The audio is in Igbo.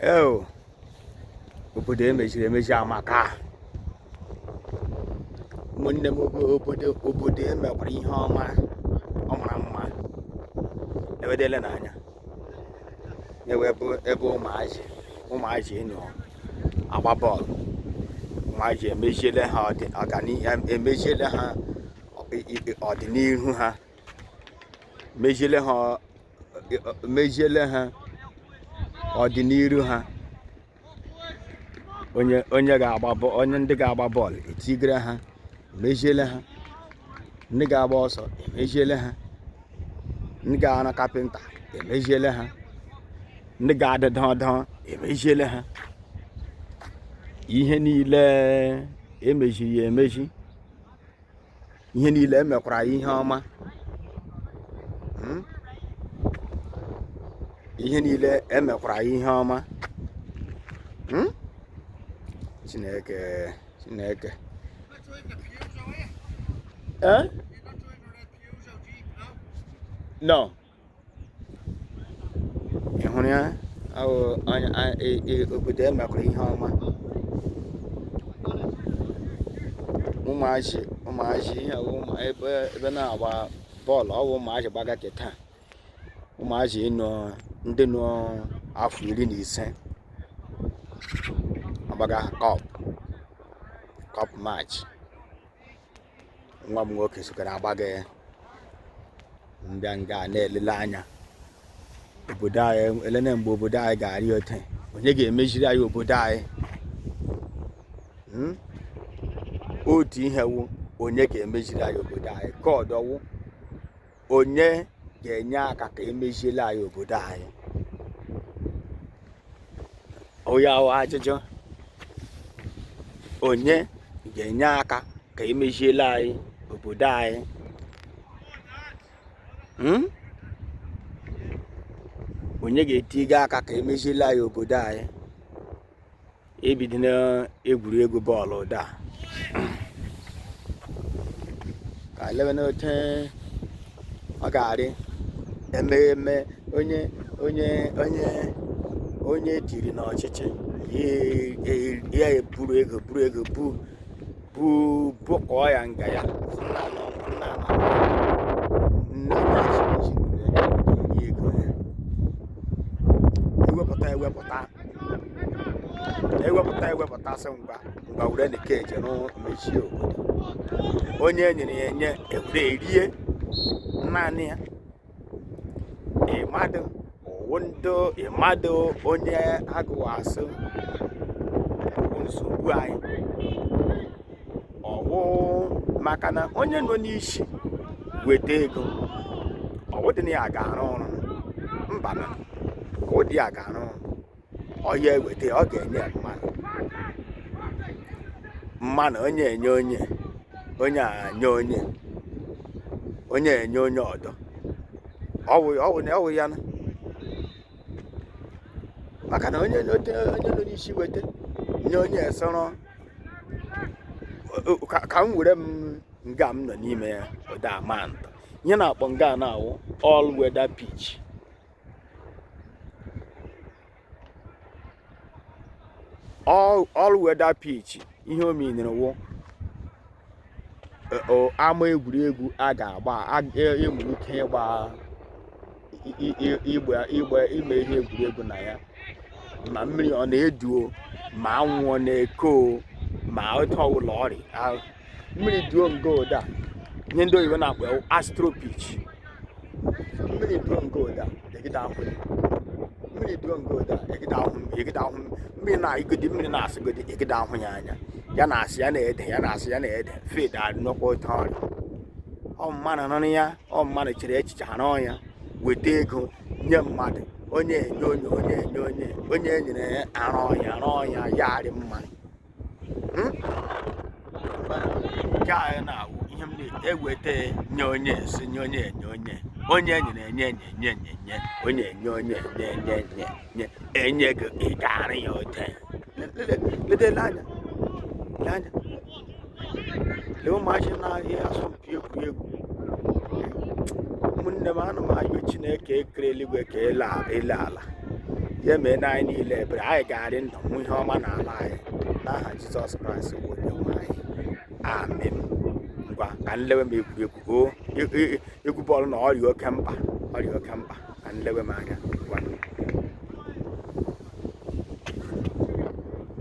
Oh, obodo emechiri emechi amaka. Ụmụnne m obodo emekwara ihe ọma, ọ mara mma, ewedele n'anya. Ebe ụmụazị nọ agba bọọlụ, ụmụazị emechiele ha ọdịnihu ha, mechiele ha ọdịnihu ha. Onye ndị ga-agba bọọlụ etigere ha, emechiele ha. Ndị ga-agba ọsọ emechiele ha. Ndị ga-arụ kapịnta emechiele ha. Ndị ga-adị dọdọ emechiele ha. Ihe niile emechiri emechi, ihe niile emekwara ihe ọma. Ihe niile emekwara ihe ọma. Chineke. No. Ị hụrụ ya? Obodo emekwara ihe ọma. Ụmụazị ebe na-agba bọọlụ, ọ bụ ụmụazị gbaga kịta. Ụmụazị ndị nọ afọ 15 agbaga kọp match. Nwa m nwoke sokara agbaga ya. Mbịa nga na-elele anya obodo anyị, elene mgbe obodo anyị ga-arị ote. Onye ga-emechiri anyị obodo anyị? Otu ihe wụ onye ga-emechiri anyị obodo anyị, ka ọdọwụ onye ga-enye aka ka emechiele anyị obodo anyị. Onye ahụ ajụjụ, onye ga-enye aka ka emechiele anyị obodo anyị? Onye ga-etiga aka ka emechiele anyị obodo anyị? Ebido n'egwuregwu bọọlụ daa ka elebe n'ote ọ ga-arị ememe onye tiri n'ọchịchị ya eburu ego bụkọọ ya nga ya ewepụta sị ngwa were na keji mechie obodo. Onye nyere ya enye ewere erie naanị ya. Ịmadụ onye agụwasị nsogbu anyị ọwụ maka na onye nọ n'isi weta ego, ọwụdị na ya ga-arụ ọrụ. Mba na ụdị ya ga-arụ ọrụ, ọya eweta ọ ga-enye mmanụ onye enye onye anye onye enye onye ọdọ. Ọwụ ya na maka na onye nọ n'isi weta nye onye esoro. Ka m were nga m nọ n'ime ya ụda amanta. Ihe na-akpọ nga na-awụ all weather pitch. All weather pitch ihe o menyere wụ ama egwuregwu a ga-agba, enwere ike ime ihe egwuregwu na ya. Ma mmiri ọ na-eduo, ma anwụ ọ na-eko, ma otu ọwụla ọrịa. Mmiri duo nga ụda, ihe ndị oyibo na-akpọ astro pitch. Mmiri duo nga ụda egide ahụ. Mmiri duo nga ụda egide ahụ. Mmiri na-igodi, mmiri na-asịgodi egide ahụ ya anya. Ya na-asị ya na-ede fede adịnọkwa otu ọrịa. Ọ mmadụ nọ ya, ọ mmadụ chere echiche ha n'ọnya weta ego nye mmadụ. Onye enyere ya arụ ọnya ya arị mma. Nke anyị na-awụ ihe m na-eweta nye onye esi nye onye enyere enye onye enye gị ị ga-arị ya ote. Ledele anya lee ụmụazị na-ahịa asọmpi egwuregwu. Ụmụnne m, ana m ayọ Chineke ekere eluigwe ka ele ala ya mee na anyị niile ebere anyị ga-adị ndụ nwe ihe ọma n'ala anyị n'aha Jizọs Kraịst bụ Onyenwe anyị. Amen. Ngwa ka nlewe m egwuregwu egwu bọọlụ na ọrịa oke mkpa ka nlewe m anya.